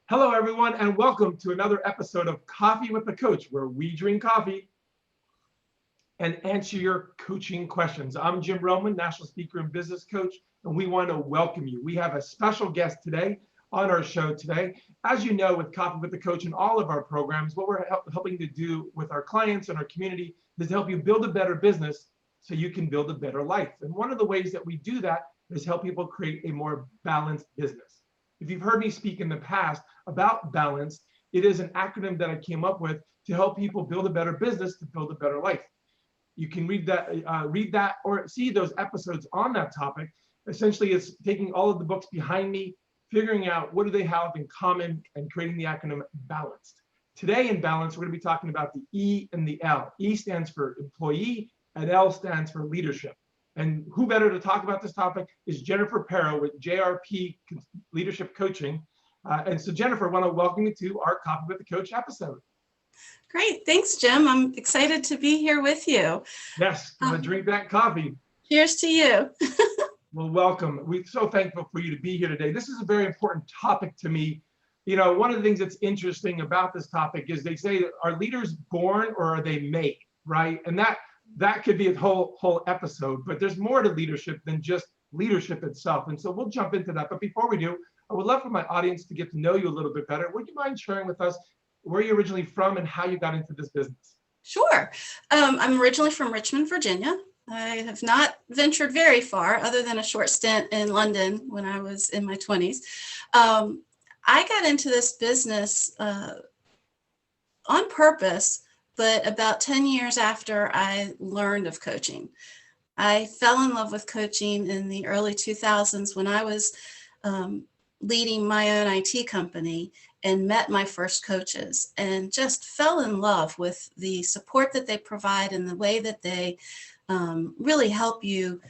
Hello, everyone, and welcome to another episode of Coffee with the Coach, where we drink coffee and answer your coaching questions. I'm Jim Roman, national speaker and business coach, and we want to welcome you. We have a special guest today on our show today. As you know, with Coffee with the Coach and all of our programs, what we're helping to do with our clients and our community is to help you build a better business so you can build a better life. And one of the ways that we do that is help people create a more balanced business. If you've heard me speak in the past about balance, it is an acronym that I came up with to help people build a better business, to build a better life. You can read that or see those episodes on that topic. Essentially, it's taking all of the books behind me, figuring out what do they have in common, and creating the acronym balanced. Today in balance, we're going to be talking about the E and the L. E stands for employee, and L stands for leadership. And who better to talk about this topic is Jennifer Perrow with JRP Leadership Coaching. And so, Jennifer, I want to welcome you to our Coffee with the Coach episode. Great. Thanks, Jim. I'm excited to be here with you. Yes, I'm going to drink that coffee. Cheers to you. Well, welcome. We're so thankful for you to be here today. This is a very important topic to me. You know, one of the things that's interesting about this topic is they say, are leaders born or are they made, right? And that could be a whole episode, but there's more to leadership than just leadership itself. And so we'll jump into that. But before we do, I would love for my audience to get to know you a little bit better. Would you mind sharing with us where you're originally from and how you got into this business? Sure. I'm originally from Richmond, Virginia. I have not ventured very far other than a short stint in London when I was in my 20s. I got into this business on purpose, but about 10 years after I learned of coaching. I fell in love with coaching in the early 2000s when I was leading my own IT company and met my first coaches and just fell in love with the support that they provide and the way that they really help you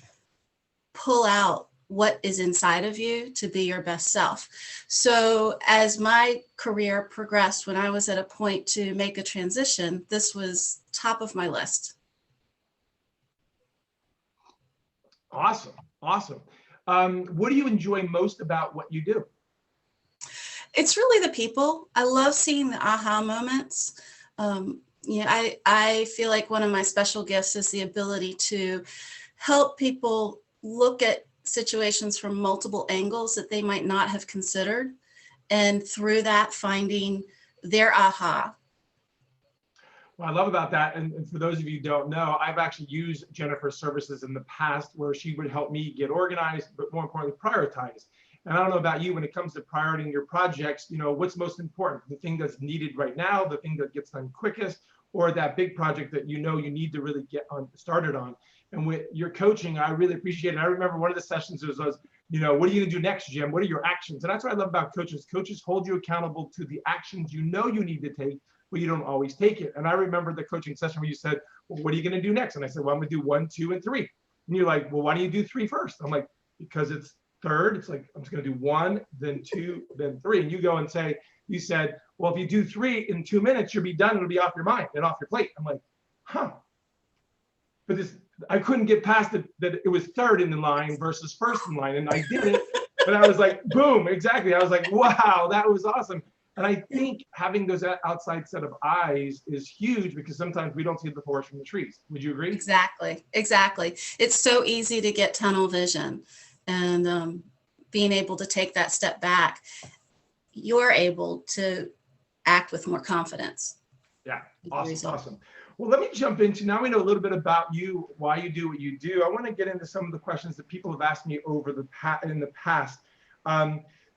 pull out what is inside of you to be your best self. So as my career progressed, when I was at a point to make a transition, this was top of my list. Awesome. What do you enjoy most about what you do? It's really the people. I love seeing the aha moments. I feel like one of my special gifts is the ability to help people look at situations from multiple angles that they might not have considered, and through that finding their aha. What I love about that, and for those of you who don't know, I've actually used Jennifer's services in the past where she would help me get organized, but more importantly, prioritize. And I don't know about you, when it comes to prioritizing your projects, you know, what's most important? The thing that's needed right now, the thing that gets done quickest, or that big project that you know you need to really get started on. And with your coaching, I really appreciate it. I remember one of the sessions was, you know, what are you going to do next, Jim? What are your actions? And that's what I love about coaches. Coaches hold you accountable to the actions you know you need to take, but you don't always take it. And I remember the coaching session where you said, well, what are you going to do next? And I said, well, I'm going to do 1, 2, and 3. And you're like, well, why don't you do 3 first? I'm like, because it's third. It's like, I'm just going to do 1, then 2, then 3. And you go and say, you said, well, if you do 3 in 2 minutes, you'll be done. It'll be off your mind and off your plate. I'm like, huh. But I couldn't get past it, that it was third in the line versus first in line. And I did it. But I was like, boom, exactly. I was like, wow, that was awesome. And I think having those outside set of eyes is huge, because sometimes we don't see the forest from the trees. Would you agree? Exactly. It's so easy to get tunnel vision, and being able to take that step back, you're able to act with more confidence. Yeah, awesome. Well, let me jump into, now we know a little bit about you, why you do what you do. I want to get into some of the questions that people have asked me in the past.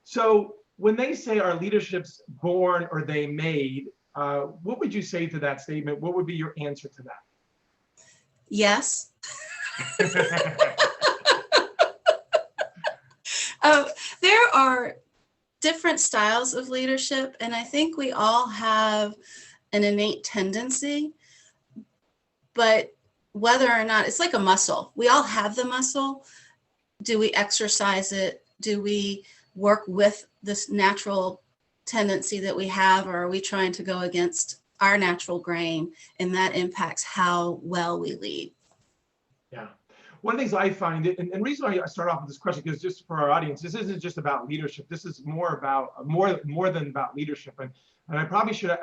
So when they say, are leaderships born or they made, what would you say to that statement? What would be your answer to that? Yes. There are different styles of leadership, and I think we all have an innate tendency, but whether or not, it's like a muscle. We all have the muscle. Do we exercise it? Do we work with this natural tendency that we have, or are we trying to go against our natural grain? And that impacts how well we lead. Yeah. One of the things I find, and the reason why I start off with this question, because just for our audience, this isn't just about leadership. This is more about more than about leadership. And I probably should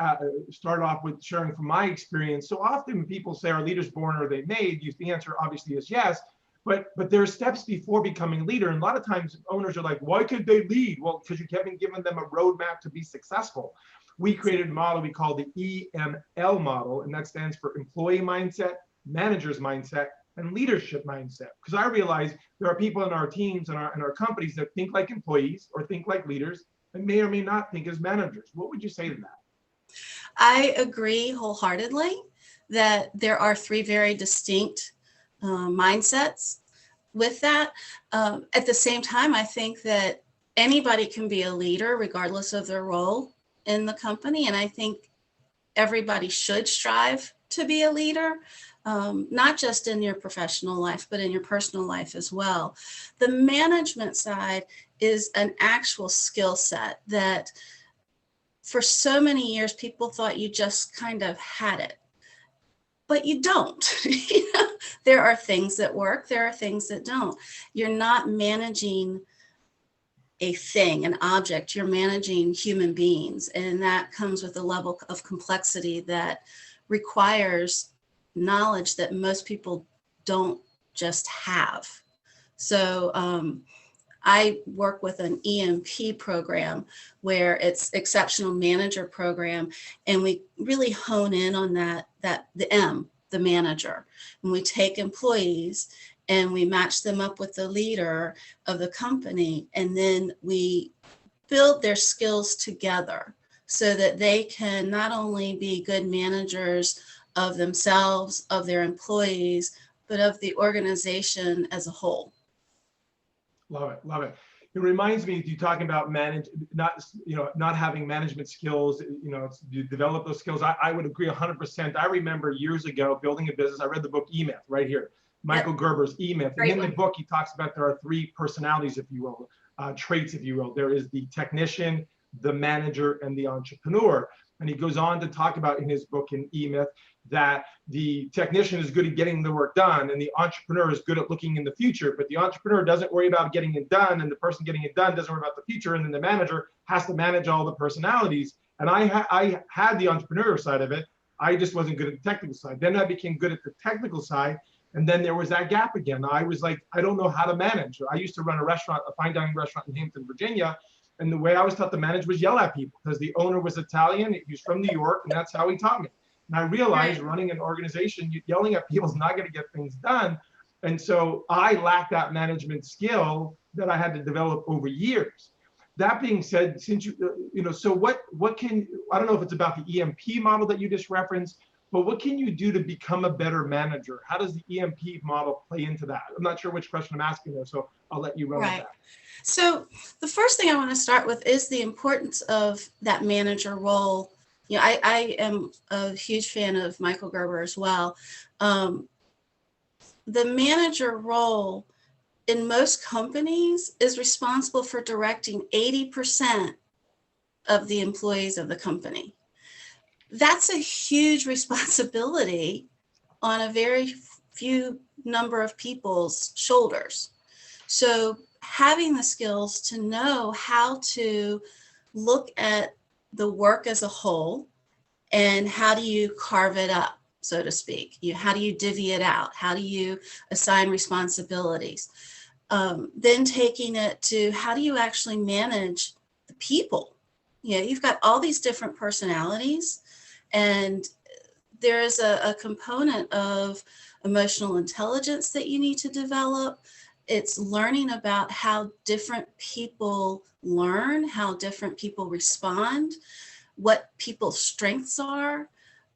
start off with sharing from my experience. So often when people say, are leaders born or are they made? The answer obviously is yes. But there are steps before becoming a leader. And a lot of times owners are like, why could they lead? Well, because you haven't given them a roadmap to be successful. We created a model we call the EML model, and that stands for employee mindset, manager's mindset, and leadership mindset. Because I realize there are people in our teams and in our companies that think like employees or think like leaders and may or may not think as managers. What would you say to that? I agree wholeheartedly that there are three very distinct mindsets with that. At the same time, I think that anybody can be a leader regardless of their role in the company. And I think everybody should strive to be a leader, not just in your professional life, but in your personal life as well. The management side is an actual skill set that for so many years, people thought you just kind of had it, but you don't. You know, there are things that work, there are things that don't. You're not managing a thing, an object, you're managing human beings. And that comes with a level of complexity that requires knowledge that most people don't just have. So I work with an EMP program where it's Exceptional Manager Program, and we really hone in on that the M, the manager. And we take employees and we match them up with the leader of the company, and then we build their skills together so that they can not only be good managers of themselves, of their employees, but of the organization as a whole. Love it, love it. It reminds me, you talking about not having management skills, you develop those skills. I would agree 100%. I remember years ago building a business. I read the book E-Myth right here, Michael Gerber's E-Myth. And in the book, he talks about there are three personalities, if you will, traits, if you will. There is the technician, the manager, and the entrepreneur. And he goes on to talk about in his book in E-Myth that the technician is good at getting the work done and the entrepreneur is good at looking in the future, but the entrepreneur doesn't worry about getting it done, and the person getting it done doesn't worry about the future, and then the manager has to manage all the personalities. And I had the entrepreneur side of it. I just wasn't good at the technical side. Then I became good at the technical side, and then there was that gap again. I was like, I don't know how to manage. I used to run a restaurant, a fine dining restaurant in Hampton, Virginia, and the way I was taught to manage was yell at people, because the owner was Italian, he was from New York, and that's how he taught me. And I realized running an organization, yelling at people is not going to get things done. And so I lacked that management skill that I had to develop over years. That being said, since so what can, I don't know if it's about the EMP model that you just referenced, but what can you do to become a better manager? How does the EMP model play into that? I'm not sure which question I'm asking there, so I'll let you run with that. So the first thing I want to start with is the importance of that manager role. You know, I am a huge fan of Michael Gerber as well. The manager role in most companies is responsible for directing 80% of the employees of the company. That's a huge responsibility on a very few number of people's shoulders. So having the skills to know how to look at the work as a whole and how do you carve it up, so to speak. How do you divvy it out? How do you assign responsibilities? Then taking it to how do you actually manage the people? You've got all these different personalities, and there is a component of emotional intelligence that you need to develop. It's learning about how different people learn, how different people respond, what people's strengths are.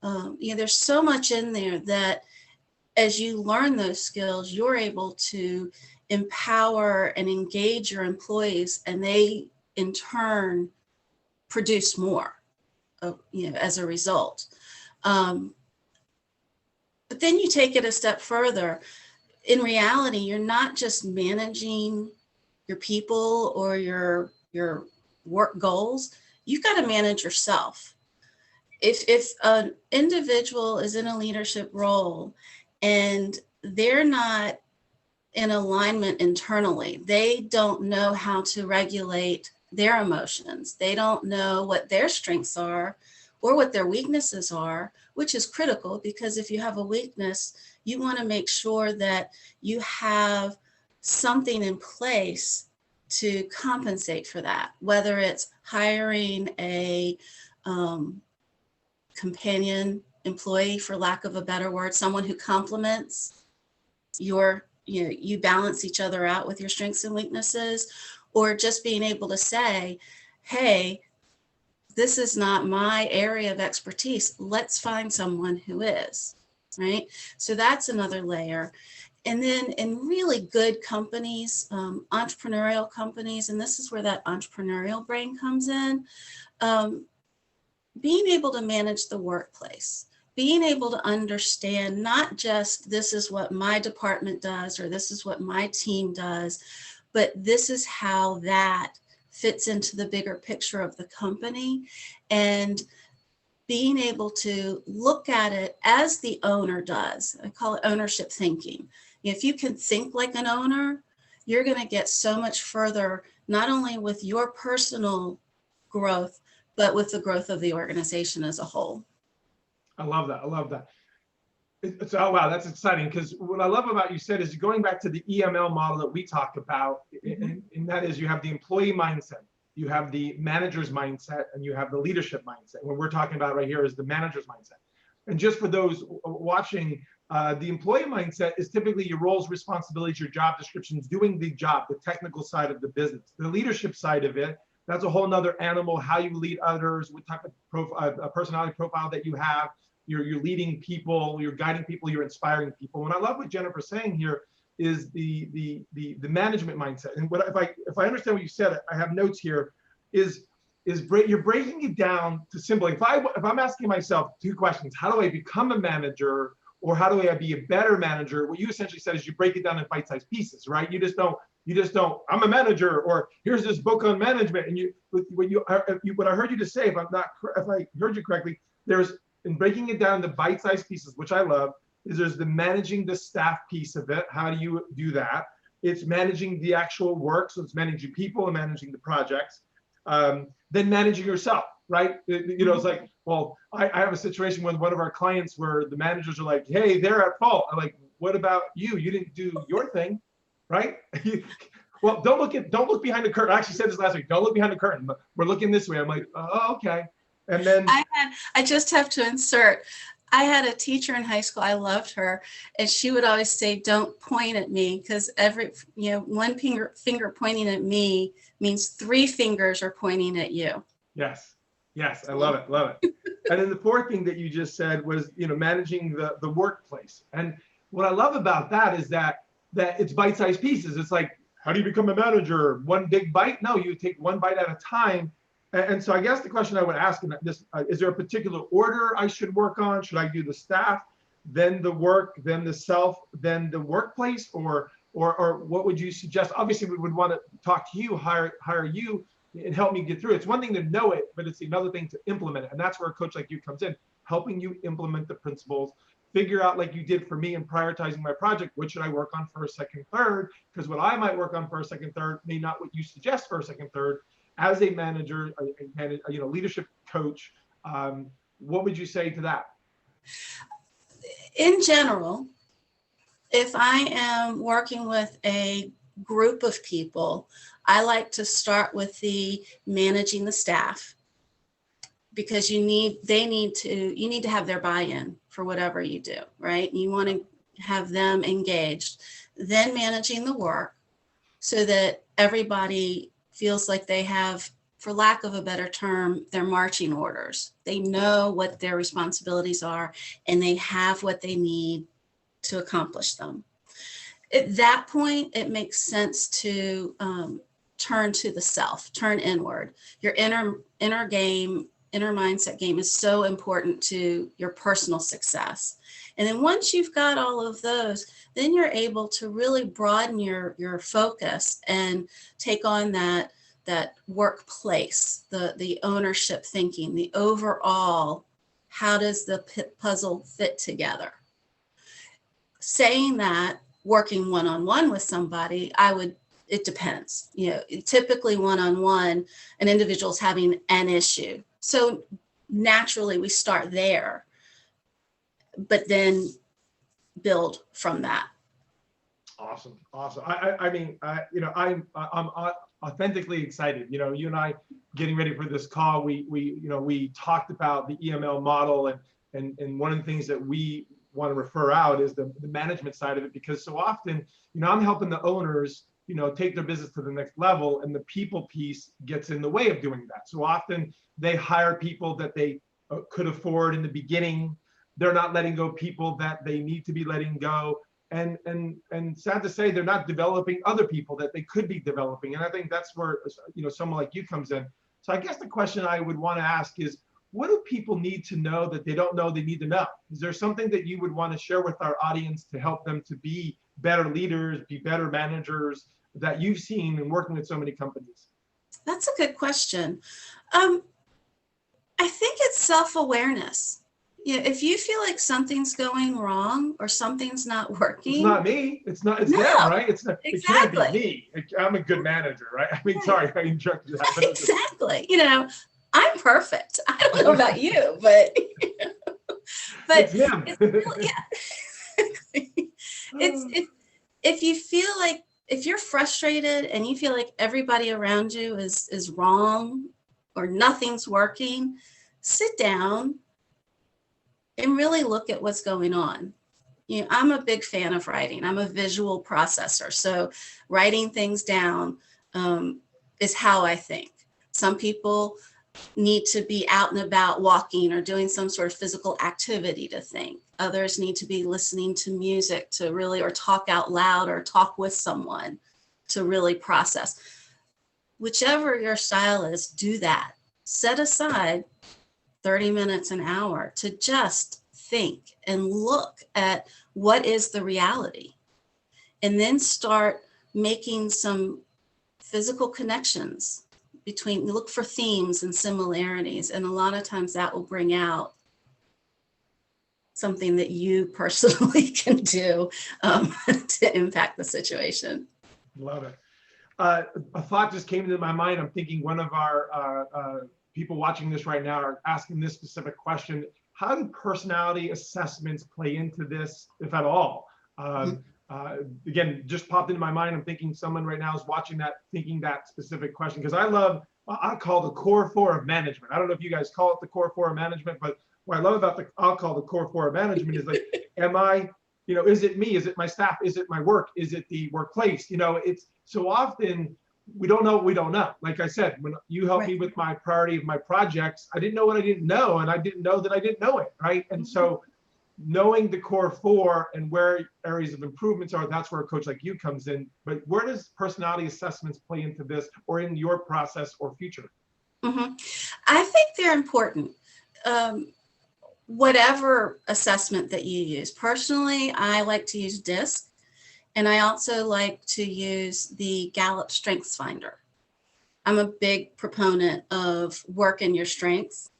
There's so much in there that as you learn those skills, you're able to empower and engage your employees, and they in turn produce more, as a result. But then you take it a step further. In reality, you're not just managing your people or your work goals. You've got to manage yourself. If an individual is in a leadership role and they're not in alignment internally. They don't know how to regulate their emotions. They don't know what their strengths are or what their weaknesses are, which is critical, because if you have a weakness, you want to make sure that you have something in place to compensate for that, whether it's hiring a companion employee, for lack of a better word, someone who complements your, you balance each other out with your strengths and weaknesses, or just being able to say, hey, this is not my area of expertise. Let's find someone who is, right? So that's another layer. And then in really good companies, entrepreneurial companies, and this is where that entrepreneurial brain comes in, being able to manage the workplace, being able to understand not just this is what my department does or this is what my team does, but this is how that fits into the bigger picture of the company, and being able to look at it as the owner does. I call it ownership thinking. If you can think like an owner, you're going to get so much further, not only with your personal growth, but with the growth of the organization as a whole. I love that. I love that. Oh, wow, that's exciting, because what I love about you said is going back to the EML model that we talk about, and that is you have the employee mindset, you have the manager's mindset, and you have the leadership mindset. What we're talking about right here is the manager's mindset. And just for those watching, the employee mindset is typically your roles, responsibilities, your job descriptions, doing the job, the technical side of the business. The leadership side of it, that's a whole nother animal, how you lead others, what type of personality profile that you have. You're leading people, you're guiding people, you're inspiring people. And I love what Jennifer's saying here is the management mindset. And what if I understand what you said, I have notes here, you're breaking it down to simply, if I'm asking myself two questions, how do I become a manager, or how do I be a better manager? What you essentially said is you break it down in bite-sized pieces, right? You just don't, I'm a manager, or here's this book on management. And what I heard you just say, if I heard you correctly, in breaking it down to bite-sized pieces, which I love, is there's the managing the staff piece of it. How do you do that? It's managing the actual work. So it's managing people and managing the projects. Then managing yourself, right? It's like, well, I have a situation with one of our clients where the managers are like, hey, they're at fault. I'm like, what about you? You didn't do your thing, right? Well, don't look behind the curtain. I actually said this last week. Don't look behind the curtain. But we're looking this way. I'm like, oh, okay. And then I just have to insert, I had a teacher in high school, I loved her, and she would always say, don't point at me, because one finger pointing at me means 3 fingers are pointing at you. Yes, I love it. And then the fourth thing that you just said was, managing the workplace. And what I love about that is that it's bite-sized pieces. It's like, how do you become a manager? One big bite? No, you take one bite at a time. And so I guess the question I would ask in this, is there a particular order I should work on? Should I do the staff, then the work, then the self, then the workplace, or what would you suggest? Obviously, we would want to talk to you, hire you, and help me get through it. It's one thing to know it, but it's another thing to implement it. And that's where a coach like you comes in, helping you implement the principles, figure out, like you did for me in prioritizing my project, what should I work on first, second, third? Because what I might work on first, second, third may not what you suggest first, second, third. As a manager, a leadership coach, what would you say to that? In general, if I am working with a group of people, I like to start with the managing the staff, because you need to have their buy-in for whatever you do, right? You want to have them engaged. Then managing the work so that everybody feels like they have, for lack of a better term, their marching orders. They know what their responsibilities are and they have what they need to accomplish them. At that point, it makes sense to turn to the self, turn inward. Your inner mindset game is so important to your personal success. And then once you've got all of those, then you're able to really broaden your focus and take on that workplace, the ownership thinking, the overall, how does the puzzle fit together? Saying that, working one-on-one with somebody, it depends. Typically one-on-one, an individual's having an issue. So naturally we start there, but then build from that. Awesome. I'm authentically excited. You and I getting ready for this call, we talked about the EML model, and one of the things that we want to refer out is the management side of it, because so often, I'm helping the owners, take their business to the next level, and the people piece gets in the way of doing that. So often they hire people that they could afford in the beginning. They're not letting go people that they need to be letting go. And sad to say, they're not developing other people that they could be developing. And I think that's where, someone like you comes in. So I guess the question I would want to ask is, what do people need to know that they don't know they need to know? Is there something that you would want to share with our audience to help them to be better leaders, be better managers, that you've seen in working with so many companies? That's a good question. I think it's self-awareness. If you feel like something's going wrong or something's not working. It's not me. It's them, right? It's not, exactly. It can't be me. I'm a good manager, right? I mean, right. Sorry, I interrupted that. Exactly. I'm perfect. I don't know about you, but it's him. It's really, yeah. If you feel like, if you're frustrated and you feel like everybody around you is wrong or nothing's working, sit down and really look at what's going on. I'm a big fan of writing. I'm a visual processor. So writing things down is how I think. Some people need to be out and about walking or doing some sort of physical activity to think. Others need to be listening to music to really, or talk out loud or talk with someone to really process. Whichever your style is, do that. Set aside 30 minutes, an hour to just think and look at what is the reality, and then start making some physical connections look for themes and similarities. And a lot of times that will bring out something that you personally can do to impact the situation. Love it. A thought just came into my mind. I'm thinking one of our people watching this right now are asking this specific question. How do personality assessments play into this, if at all? Again, just popped into my mind. I'm thinking someone right now is watching that, thinking that specific question, because I call the core four of management. I don't know if you guys call it the core four of management, but what I love about I'll call the core four of management is like, is it me? Is it my staff? Is it my work? Is it the workplace? It's so often we don't know what we don't know. Like I said, when you helped me with my priority of my projects, I didn't know what I didn't know, and I didn't know that I didn't know it, right? And so knowing the core four and where areas of improvements are, that's where a coach like you comes in. But where does personality assessments play into this, or in your process or future? I think they're important. Whatever assessment that you use. Personally, I like to use DISC, and I also like to use the Gallup Strengths Finder. I'm a big proponent of working your strengths.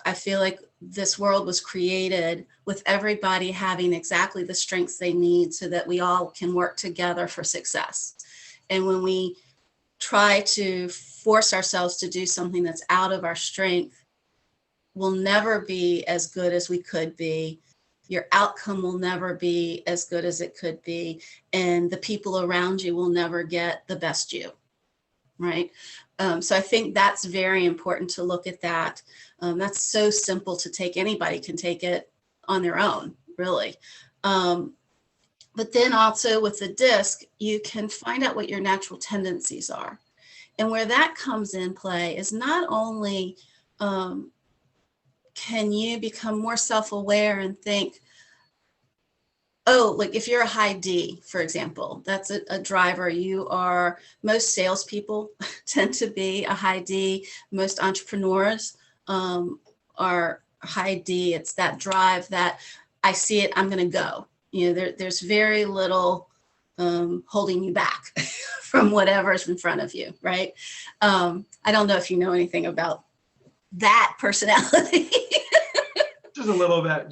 I feel like this world was created with everybody having exactly the strengths they need so that we all can work together for success. And when we try to force ourselves to do something that's out of our strength, we'll never be as good as we could be. Your outcome will never be as good as it could be. And the people around you will never get the best you, right? So I think that's very important to look at that. That's so simple to take. Anybody can take it on their own, really. But then also with the DISC, you can find out what your natural tendencies are. And where that comes in play is not only can you become more self-aware and think, like if you're a high D, for example, that's a driver. Most salespeople tend to be a high D. Most entrepreneurs are high D. It's that drive that I see it, I'm going to go. There's very little holding you back from whatever's in front of you, right? I don't know if you know anything about that personality. Just a little bit.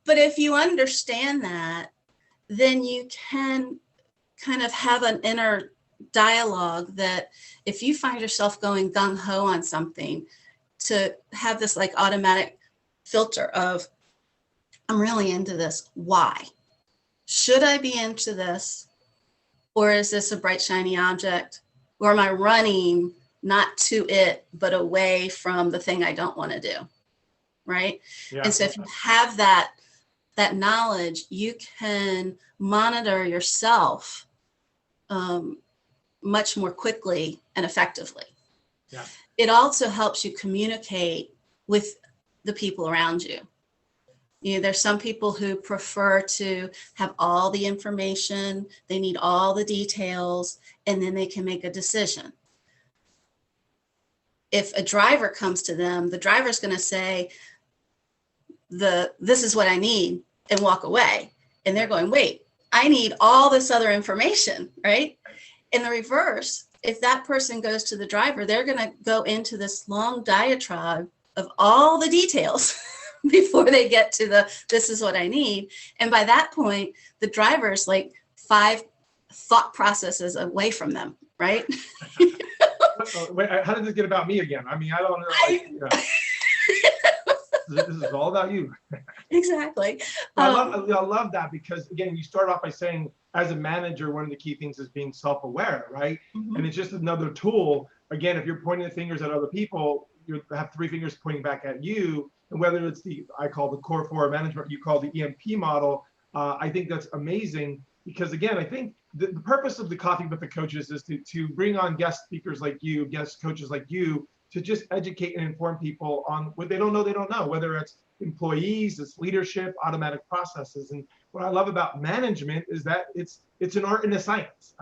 But if you understand that, then you can kind of have an inner dialogue that if you find yourself going gung-ho on something, to have this like automatic filter of, I'm really into this. Why? Should I be into this? Or is this a bright, shiny object? Or am I running not to it, but away from the thing I don't want to do? Right. Yeah. And so if you have that knowledge, you can monitor yourself much more quickly and effectively. Yeah. It also helps you communicate with the people around you. You know, there's some people who prefer to have all the information, they need all the details, and then they can make a decision. If a driver comes to them, the driver's going to say, this is what I need, and walk away. And they're going, wait, I need all this other information, right? In the reverse, if that person goes to the driver, they're going to go into this long diatribe of all the details before they get to this is what I need. And by that point, the driver's like 5 thought processes away from them, right? Wait, how did this get about me again? I mean, I don't know. This is all about you. Exactly. I love that, because again, you start off by saying, as a manager, one of the key things is being self-aware, right? Mm-hmm. And it's just another tool. Again, if you're pointing the fingers at other people, you have 3 fingers pointing back at you. And whether it's I call the core 4 management, you call the EMP model, I think that's amazing, because again, I think the purpose of the Coffee with the Coaches is to bring on guest speakers like you, guest coaches like you, to just educate and inform people on what they don't know, whether it's employees, it's leadership, automatic processes. And what I love about management is that it's an art and a science.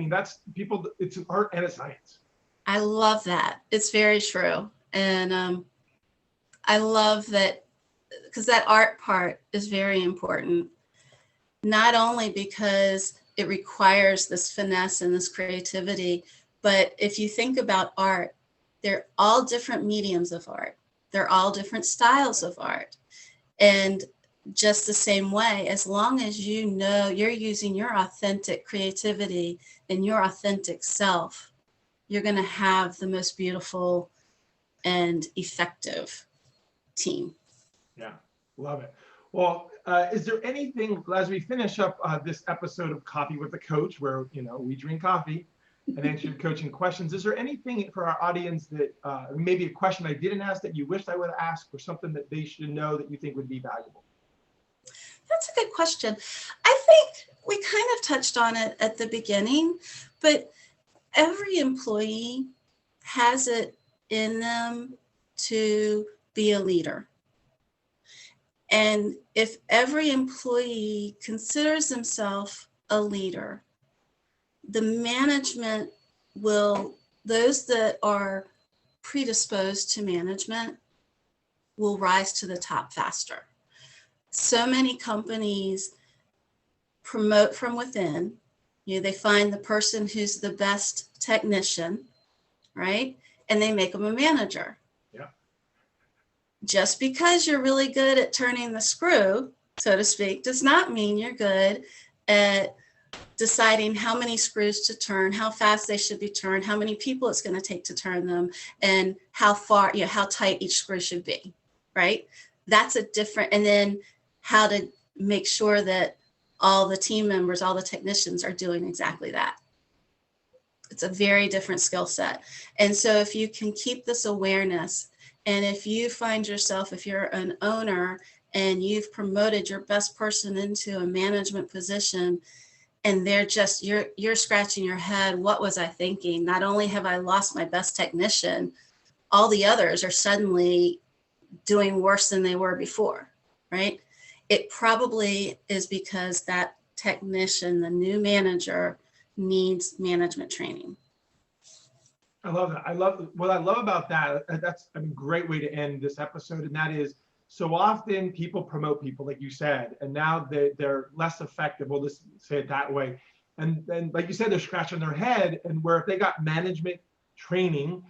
That's people, it's an art and a science. I love that. It's very true. And I love that, because that art part is very important, not only because it requires this finesse and this creativity, but if you think about art, they're all different mediums of art. They're all different styles of art. And just the same way, as long as you know you're using your authentic creativity and your authentic self, you're going to have the most beautiful and effective team. Yeah, love it. Well, is there anything, as we finish up this episode of Coffee with the Coach, where we drink coffee and answer coaching questions, is there anything for our audience that maybe a question I didn't ask that you wished I would ask, or something that they should know that you think would be valuable? That's a good question. I think we kind of touched on it at the beginning, but every employee has it in them to be a leader. And if every employee considers themselves a leader, the management those that are predisposed to management will rise to the top faster. So many companies promote from within. They find the person who's the best technician, right? And they make them a manager. Yeah. Just because you're really good at turning the screw, so to speak, does not mean you're good at deciding how many screws to turn, how fast they should be turned, how many people it's going to take to turn them, and how far, how tight each screw should be, right? That's a different, and then how to make sure that all the team members, all the technicians are doing exactly that. It's a very different skill set. And so if you can keep this awareness, and if you find yourself, if you're an owner and you've promoted your best person into a management position, and they're just, you're scratching your head, what was I thinking? Not only have I lost my best technician, all the others are suddenly doing worse than they were before, right? It probably is because that technician, the new manager, needs management training. I love that. What I love about that, that's a great way to end this episode. And that is, so often people promote people, like you said, and now they're less effective. We'll just say it that way. And then, like you said, they're scratching their head. And where if they got management training,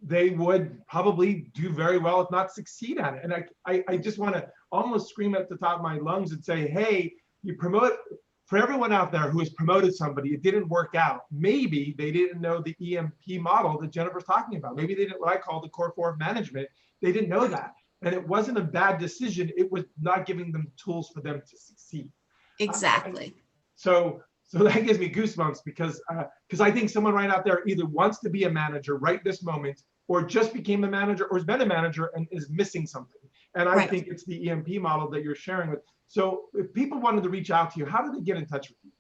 they would probably do very well, if not succeed at it. And I just want to almost scream at the top of my lungs and say, hey, you promote, for everyone out there who has promoted somebody, it didn't work out. Maybe they didn't know the EMP model that Jennifer's talking about. Maybe they didn't, what I call the core four of management. They didn't know that. And it wasn't a bad decision. It was not giving them tools for them to succeed. Exactly. So that gives me goosebumps because I think someone right out there either wants to be a manager right this moment, or just became a manager, or has been a manager and is missing something. And I think it's the EMP model that you're sharing with. So if people wanted to reach out to you, how do they get in touch with you?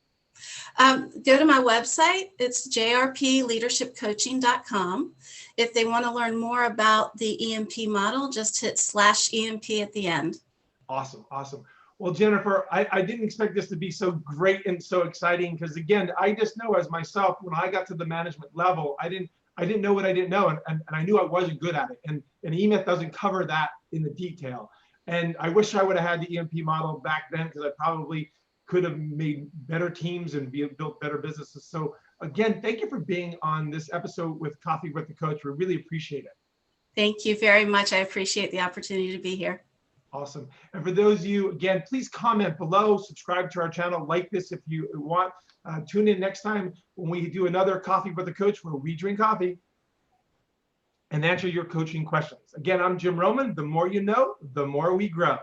Go to my website. It's jrpleadershipcoaching.com. If they want to learn more about the EMP model, just hit /EMP at the end. Awesome. Awesome. Well, Jennifer, I didn't expect this to be so great and so exciting, because again, I just know as myself, when I got to the management level, I didn't know what I didn't know, and I knew I wasn't good at it. And eMyth doesn't cover that in the detail. And I wish I would have had the EMP model back then, because I probably could have made better teams and built better businesses. So again, thank you for being on this episode with Coffee with the Coach. We really appreciate it. Thank you very much. I appreciate the opportunity to be here. Awesome. And for those of you, again, please comment below, subscribe to our channel, like this if you want. Tune in next time when we do another Coffee with the Coach, where we drink coffee and answer your coaching questions. Again, I'm Jim Roman. The more you know, the more we grow.